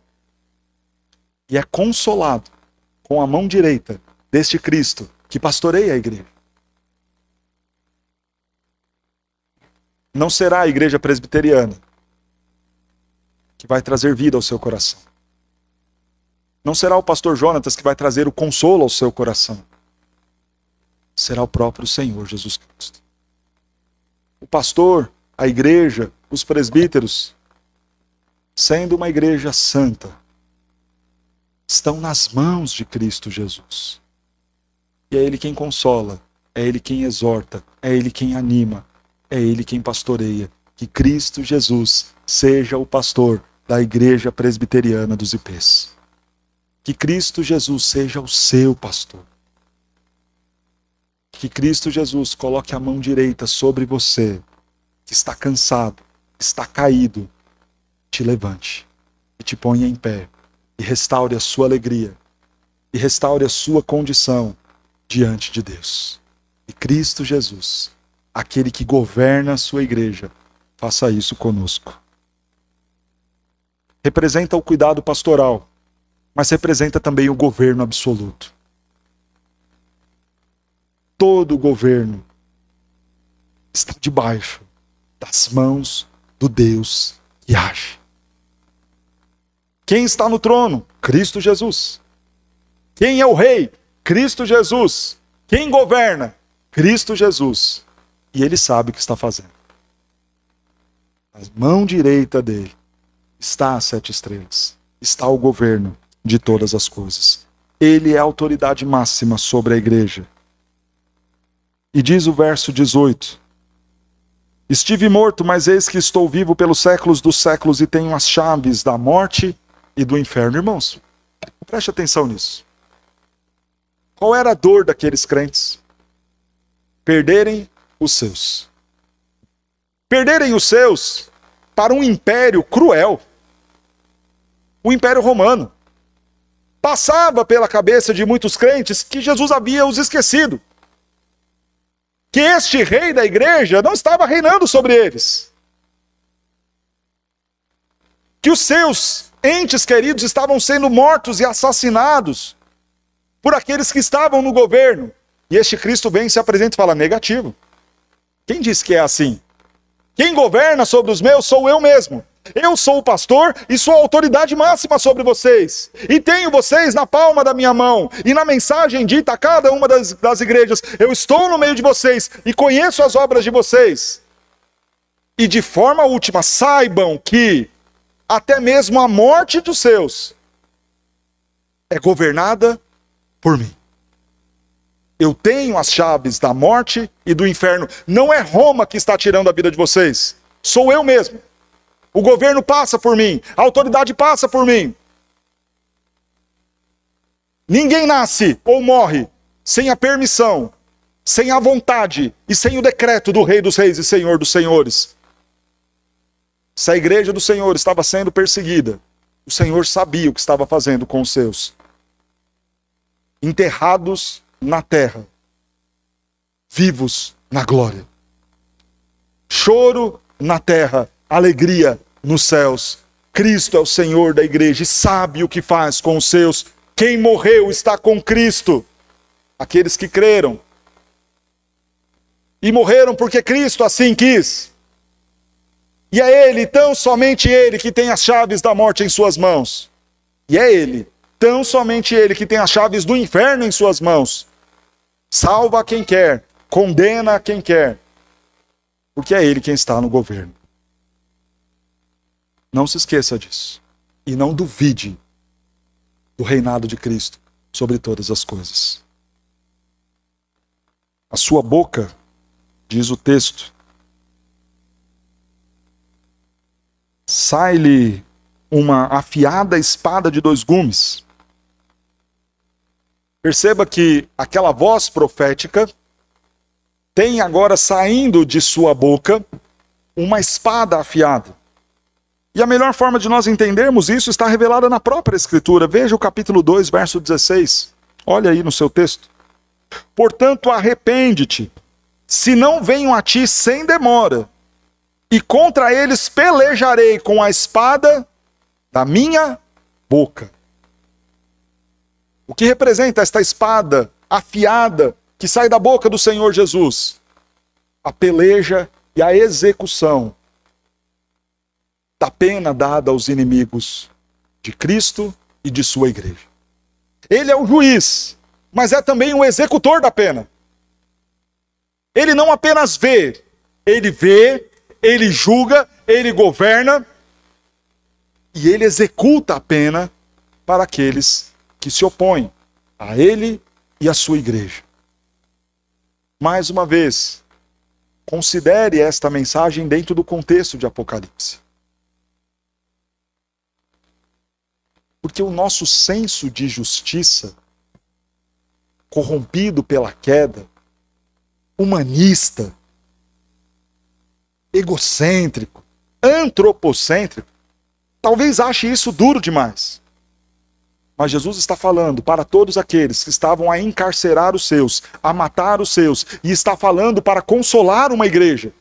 e é consolado com a mão direita deste Cristo que pastoreia a igreja. Não será a igreja presbiteriana que vai trazer vida ao seu coração. Não será o pastor Jonatas que vai trazer o consolo ao seu coração. Será o próprio Senhor Jesus Cristo. O pastor, a igreja, os presbíteros, sendo uma igreja santa, estão nas mãos de Cristo Jesus. E é Ele quem consola, é Ele quem exorta, é Ele quem anima, é Ele quem pastoreia. Que Cristo Jesus seja o pastor da igreja presbiteriana dos IPs. Que Cristo Jesus seja o seu pastor. Que Cristo Jesus coloque a mão direita sobre você, que está cansado, está caído, te levante e te ponha em pé e restaure a sua alegria e restaure a sua condição diante de Deus. E Cristo Jesus, aquele que governa a sua igreja, faça isso conosco. Representa o cuidado pastoral, mas representa também o governo absoluto. Todo o governo está debaixo das mãos do Deus que age. Quem está no trono? Cristo Jesus. Quem é o rei? Cristo Jesus. Quem governa? Cristo Jesus. E ele sabe o que está fazendo. A mão direita dele está as 7 estrelas. Está o governo de todas as coisas. Ele é a autoridade máxima sobre a igreja. E diz o verso 18: estive morto, mas eis que estou vivo pelos séculos dos séculos e tenho as chaves da morte e do inferno. Irmãos, preste atenção nisso. Qual era a dor daqueles crentes? Perderem os seus. Perderem os seus para um império cruel. O Império Romano. Passava pela cabeça de muitos crentes que Jesus havia os esquecido. Que este rei da igreja não estava reinando sobre eles. Que os seus entes queridos estavam sendo mortos e assassinados por aqueles que estavam no governo. E este Cristo vem e se apresenta e fala: negativo. Quem disse que é assim? Quem governa sobre os meus sou eu mesmo. Eu sou o pastor e sou a autoridade máxima sobre vocês. E tenho vocês na palma da minha mão. E na mensagem dita a cada uma das igrejas, eu estou no meio de vocês e conheço as obras de vocês. E de forma última, saibam que até mesmo a morte dos seus é governada por mim. Eu tenho as chaves da morte e do inferno. Não é Roma que está tirando a vida de vocês. Sou eu mesmo. O governo passa por mim. A autoridade passa por mim. Ninguém nasce ou morre sem a permissão, sem a vontade e sem o decreto do Rei dos Reis e Senhor dos Senhores. Se a igreja do Senhor estava sendo perseguida, o Senhor sabia o que estava fazendo com os seus. Enterrados na terra. vivos na glória. Choro na terra, alegria nos céus. Cristo é o Senhor da igreja e sabe o que faz com os seus. Quem morreu está com Cristo. Aqueles que creram. E morreram porque Cristo assim quis. E é Ele, tão somente Ele, que tem as chaves da morte em suas mãos. E é Ele, tão somente Ele, que tem as chaves do inferno em suas mãos. Salva a quem quer, condena a quem quer. Porque é Ele quem está no governo. Não se esqueça disso. E não duvide do reinado de Cristo sobre todas as coisas. A sua boca, diz o texto, sai-lhe uma afiada espada de 2 gumes. Perceba que aquela voz profética tem agora saindo de sua boca uma espada afiada. E a melhor forma de nós entendermos isso está revelada na própria Escritura. Veja o capítulo 2, verso 16. Olha aí no seu texto. Portanto, arrepende-te, se não venho a ti sem demora, e contra eles pelejarei com a espada da minha boca. O que representa esta espada afiada que sai da boca do Senhor Jesus? A peleja e a execução da pena dada aos inimigos de Cristo e de sua igreja. Ele é o juiz, mas é também o executor da pena. Ele não apenas vê, ele julga, ele governa e ele executa a pena para aqueles que se opõem a ele e a sua igreja. Mais uma vez, considere esta mensagem dentro do contexto de Apocalipse. Porque o nosso senso de justiça, corrompido pela queda, humanista, egocêntrico, antropocêntrico, talvez ache isso duro demais. Mas Jesus está falando para todos aqueles que estavam a encarcerar os seus, a matar os seus, e está falando para consolar uma igreja,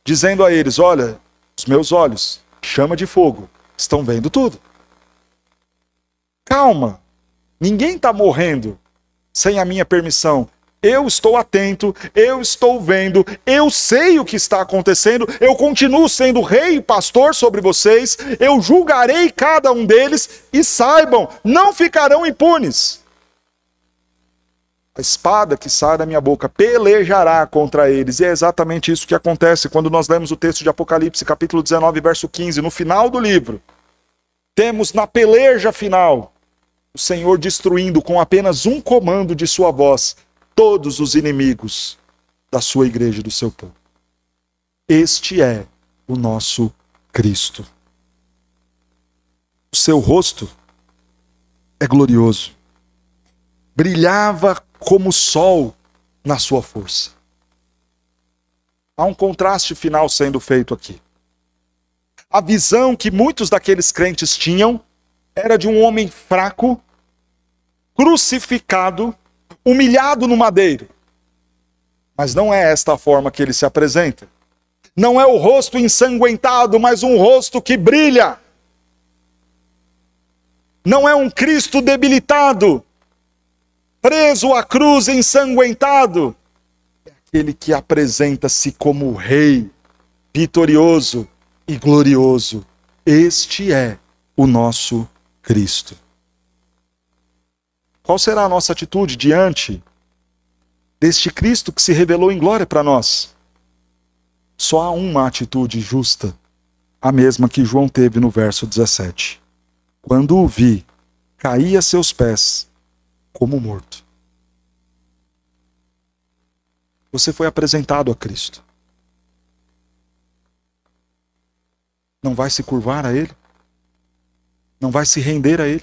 dizendo a eles: olha, os meus olhos, chama de fogo, estão vendo tudo. Calma, ninguém está morrendo sem a minha permissão. Eu estou atento, eu estou vendo, eu sei o que está acontecendo, eu continuo sendo rei e pastor sobre vocês, eu julgarei cada um deles e saibam, não ficarão impunes. A espada que sai da minha boca pelejará contra eles. E é exatamente isso que acontece quando nós lemos o texto de Apocalipse, capítulo 19, verso 15, no final do livro. Temos na peleja final o Senhor destruindo com apenas um comando de sua voz todos os inimigos da sua igreja e do seu povo. Este é o nosso Cristo. O seu rosto é glorioso. Brilhava como o sol na sua força. Há um contraste final sendo feito aqui. A visão que muitos daqueles crentes tinham era de um homem fraco, crucificado, humilhado no madeiro. Mas não é esta a forma que ele se apresenta. Não é o rosto ensanguentado, mas um rosto que brilha. Não é um Cristo debilitado, preso à cruz ensanguentado. É aquele que apresenta-se como rei, vitorioso e glorioso. Este é o nosso Cristo. Qual será a nossa atitude diante deste Cristo que se revelou em glória para nós? Só há uma atitude justa, a mesma que João teve no verso 17. Quando o vi, caí a seus pés como morto. Você foi apresentado a Cristo. Não vai se curvar a Ele? Não vai se render a Ele?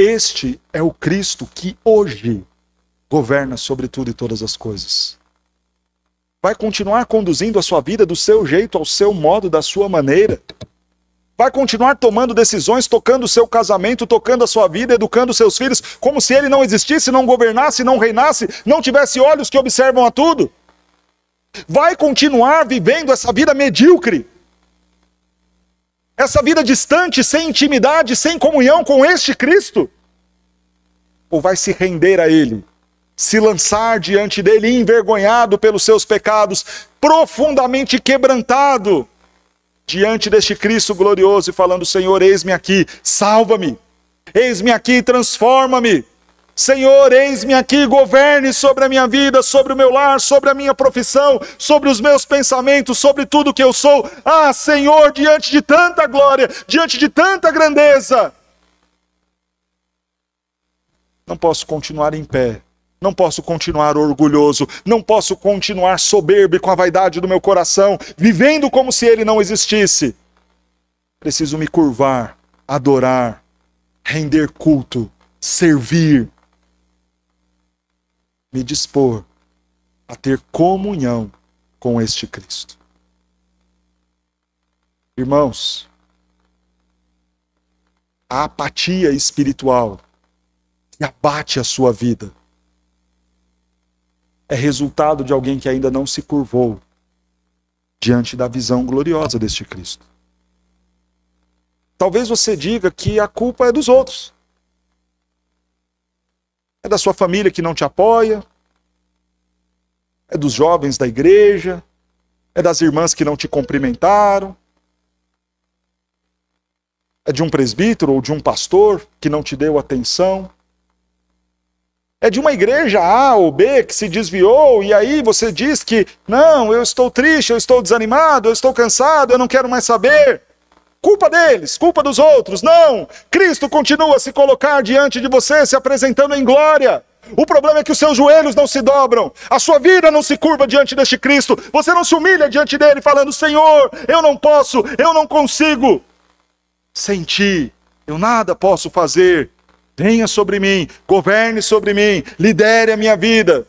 Este é o Cristo que hoje governa sobre tudo e todas as coisas. Vai continuar conduzindo a sua vida do seu jeito, ao seu modo, da sua maneira? Vai continuar tomando decisões, tocando o seu casamento, tocando a sua vida, educando seus filhos, como se ele não existisse, não governasse, não reinasse, não tivesse olhos que observam a tudo? Vai continuar vivendo essa vida medíocre? Essa vida distante, sem intimidade, sem comunhão com este Cristo? Ou vai se render a Ele, se lançar diante dele envergonhado pelos seus pecados, profundamente quebrantado diante deste Cristo glorioso e falando: Senhor, eis-me aqui, salva-me, eis-me aqui, transforma-me, Senhor, eis-me aqui, governe sobre a minha vida, sobre o meu lar, sobre a minha profissão, sobre os meus pensamentos, sobre tudo que eu sou. Ah, Senhor, diante de tanta glória, diante de tanta grandeza, não posso continuar em pé, não posso continuar orgulhoso, não posso continuar soberbo com a vaidade do meu coração, vivendo como se ele não existisse. Preciso me curvar, adorar, render culto, servir, me dispor a ter comunhão com este Cristo. Irmãos, a apatia espiritual que abate a sua vida é resultado de alguém que ainda não se curvou diante da visão gloriosa deste Cristo. Talvez você diga que a culpa é dos outros. É da sua família que não te apoia, é dos jovens da igreja, é das irmãs que não te cumprimentaram, é de um presbítero ou de um pastor que não te deu atenção, é de uma igreja A ou B que se desviou e aí você diz que não, eu estou triste, eu estou desanimado, eu estou cansado, eu não quero mais saber. Culpa deles, culpa dos outros. Não! Cristo continua a se colocar diante de você, se apresentando em glória. O problema é que os seus joelhos não se dobram, a sua vida não se curva diante deste Cristo, você não se humilha diante dele falando: Senhor, eu não posso, eu não consigo. Sem ti, eu nada posso fazer. Venha sobre mim, governe sobre mim, lidere a minha vida.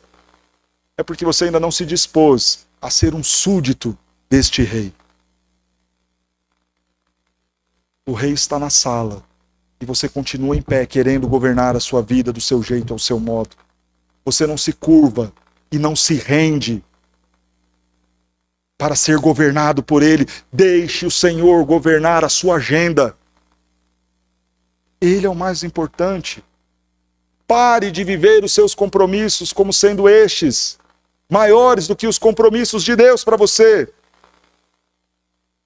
É porque você ainda não se dispôs a ser um súdito deste rei. O rei está na sala e você continua em pé querendo governar a sua vida do seu jeito, ao seu modo. Você não se curva e não se rende para ser governado por ele. Deixe o Senhor governar a sua agenda. Ele é o mais importante. Pare de viver os seus compromissos como sendo estes maiores do que os compromissos de Deus para você.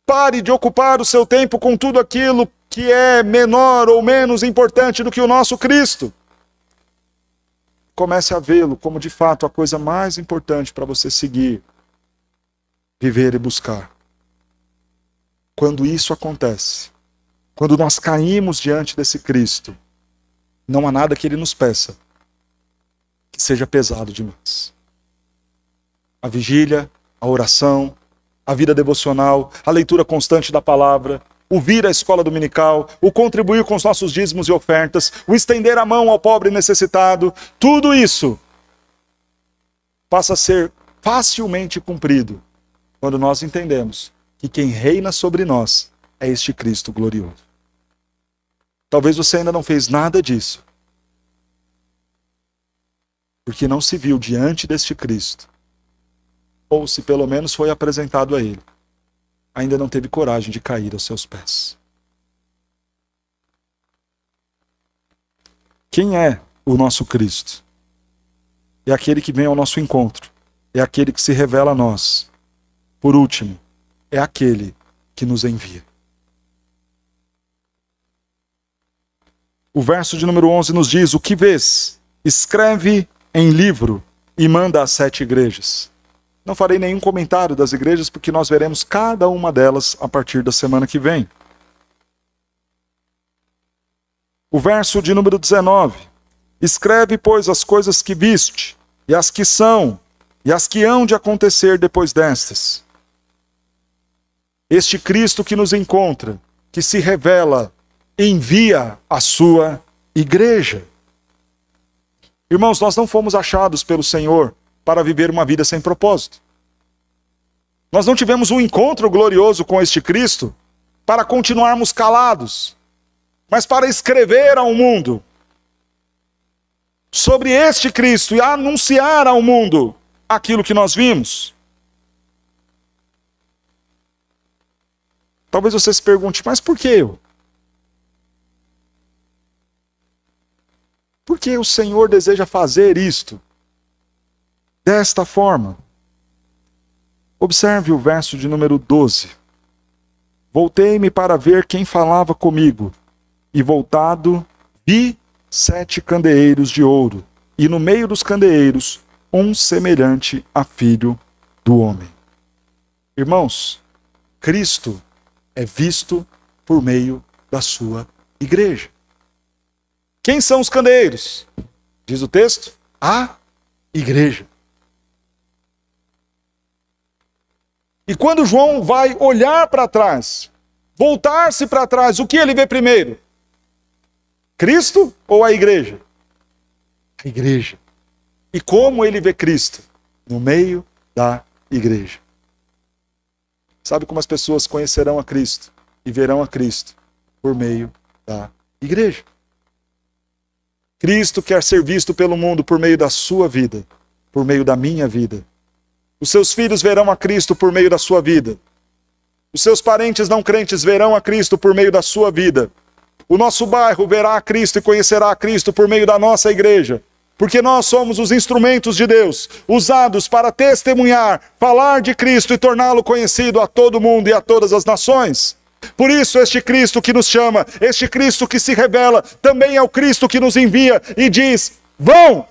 Pare de ocupar o seu tempo com tudo aquilo que é menor ou menos importante do que o nosso Cristo. Comece a vê-lo como de fato a coisa mais importante para você seguir, viver e buscar. Quando isso acontece, quando nós caímos diante desse Cristo, não há nada que ele nos peça que seja pesado demais. A vigília, a oração, a vida devocional, a leitura constante da palavra, o vir à escola dominical, o contribuir com os nossos dízimos e ofertas, o estender a mão ao pobre necessitado, tudo isso passa a ser facilmente cumprido quando nós entendemos que quem reina sobre nós é este Cristo glorioso. Talvez você ainda não fez nada disso, porque não se viu diante deste Cristo, ou se pelo menos foi apresentado a ele, ainda não teve coragem de cair aos seus pés. Quem é o nosso Cristo? É aquele que vem ao nosso encontro, é aquele que se revela a nós. Por último, é aquele que nos envia. O verso de número 11 nos diz: o que vês? Escreve em livro e manda às 7 igrejas. Não farei nenhum comentário das igrejas, porque nós veremos cada uma delas a partir da semana que vem. O verso de número 19. Escreve, pois, as coisas que viste, e as que são, e as que hão de acontecer depois destas. Este Cristo que nos encontra, que se revela, envia a sua igreja. Irmãos, nós não fomos achados pelo Senhor para viver uma vida sem propósito. Nós não tivemos um encontro glorioso com este Cristo para continuarmos calados, mas para escrever ao mundo sobre este Cristo e anunciar ao mundo aquilo que nós vimos. Talvez você se pergunte, mas por que eu? Por que o Senhor deseja fazer isto desta forma? Observe o verso de número 12. Voltei-me para ver quem falava comigo, e voltado vi 7 candeeiros de ouro, e no meio dos candeeiros um semelhante a filho do homem. Irmãos, Cristo é visto por meio da sua igreja. Quem são os candeeiros? Diz o texto, a igreja. E quando João vai olhar para trás, voltar-se para trás, o que ele vê primeiro? Cristo ou a igreja? A igreja. E como ele vê Cristo? No meio da igreja. Sabe como as pessoas conhecerão a Cristo e verão a Cristo? Por meio da igreja. Cristo quer ser visto pelo mundo por meio da sua vida, por meio da minha vida. Os seus filhos verão a Cristo por meio da sua vida. Os seus parentes não crentes verão a Cristo por meio da sua vida. O nosso bairro verá a Cristo e conhecerá a Cristo por meio da nossa igreja. Porque nós somos os instrumentos de Deus, usados para testemunhar, falar de Cristo e torná-lo conhecido a todo mundo e a todas as nações. Por isso, este Cristo que nos chama, este Cristo que se revela, também é o Cristo que nos envia e diz: vão,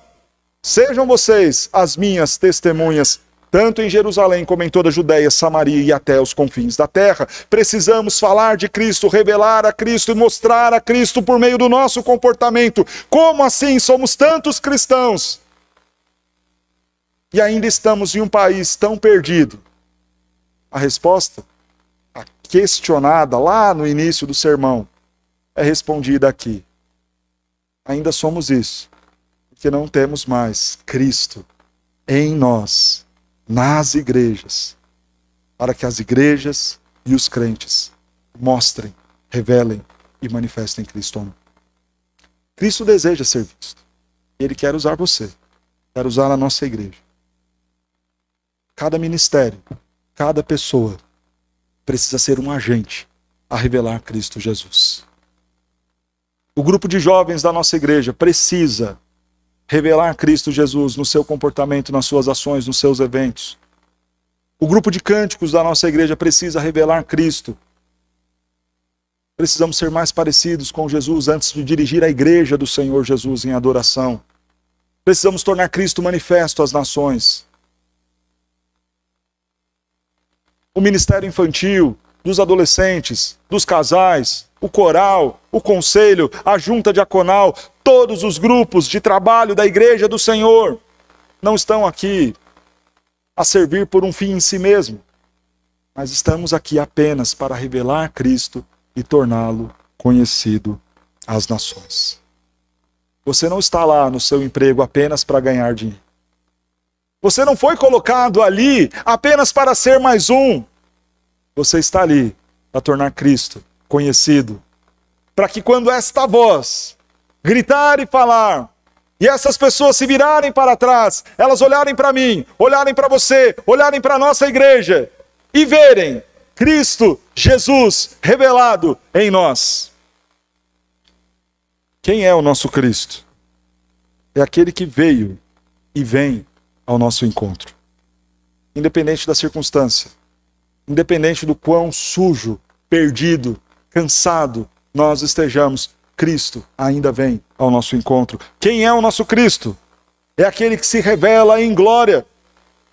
sejam vocês as minhas testemunhas, tanto em Jerusalém como em toda a Judéia, Samaria e até os confins da terra. Precisamos falar de Cristo, revelar a Cristo e mostrar a Cristo por meio do nosso comportamento. Como assim somos tantos cristãos e ainda estamos em um país tão perdido? A resposta, a questionada lá no início do sermão, é respondida aqui. Ainda somos isso, porque não temos mais Cristo em nós, nas igrejas, para que as igrejas e os crentes mostrem, revelem e manifestem Cristo ao mundo. Cristo deseja ser visto. Ele quer usar você, quer usar a nossa igreja. Cada ministério, cada pessoa precisa ser um agente a revelar Cristo Jesus. O grupo de jovens da nossa igreja precisa revelar Cristo Jesus no seu comportamento, nas suas ações, nos seus eventos. O grupo de cânticos da nossa igreja precisa revelar Cristo. Precisamos ser mais parecidos com Jesus antes de dirigir a igreja do Senhor Jesus em adoração. Precisamos tornar Cristo manifesto às nações. O ministério infantil, dos adolescentes, dos casais, o coral, o conselho, a junta diaconal, todos os grupos de trabalho da igreja do Senhor não estão aqui a servir por um fim em si mesmo, mas estamos aqui apenas para revelar Cristo e torná-lo conhecido às nações. Você não está lá no seu emprego apenas para ganhar dinheiro. Você não foi colocado ali apenas para ser mais um. Você está ali para tornar Cristo conhecido, para que quando esta voz gritar e falar, e essas pessoas se virarem para trás, elas olharem para mim, olharem para você, olharem para a nossa igreja e verem Cristo Jesus revelado em nós. Quem é o nosso Cristo? É aquele que veio e vem ao nosso encontro. Independente da circunstância, independente do quão sujo, perdido, cansado nós estejamos, Cristo ainda vem ao nosso encontro. Quem é o nosso Cristo? É aquele que se revela em glória.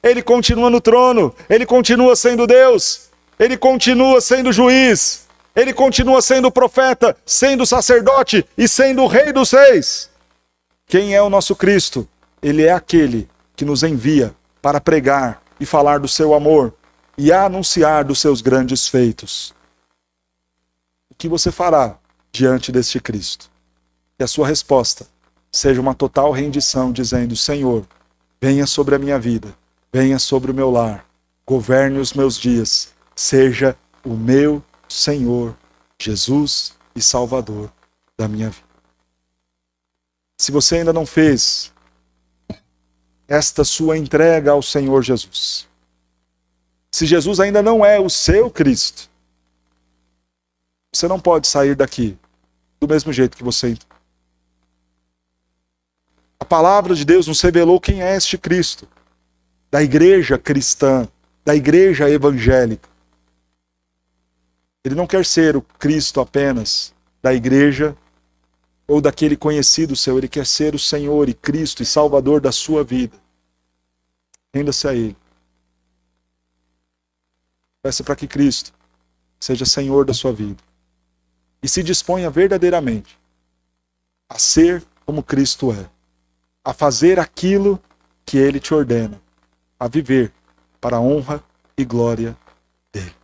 Ele continua no trono, ele continua sendo Deus, ele continua sendo juiz, ele continua sendo profeta, sendo sacerdote e sendo o Rei dos Reis. Quem é o nosso Cristo? Ele é aquele que nos envia para pregar e falar do seu amor e anunciar dos seus grandes feitos. O que você fará diante deste Cristo? Que a sua resposta seja uma total rendição, dizendo: Senhor, venha sobre a minha vida, venha sobre o meu lar, governe os meus dias, seja o meu Senhor Jesus e Salvador da minha vida. Se você ainda não fez esta sua entrega ao Senhor Jesus, se Jesus ainda não é o seu Cristo, você não pode sair daqui do mesmo jeito que você entrou. A palavra de Deus nos revelou quem é este Cristo, da igreja cristã, da igreja evangélica. Ele não quer ser o Cristo apenas da igreja ou daquele conhecido seu, ele quer ser o Senhor e Cristo e Salvador da sua vida. Renda-se a Ele. Peça para que Cristo seja Senhor da sua vida. E se disponha verdadeiramente a ser como Cristo é. A fazer aquilo que Ele te ordena. A viver para a honra e glória dEle.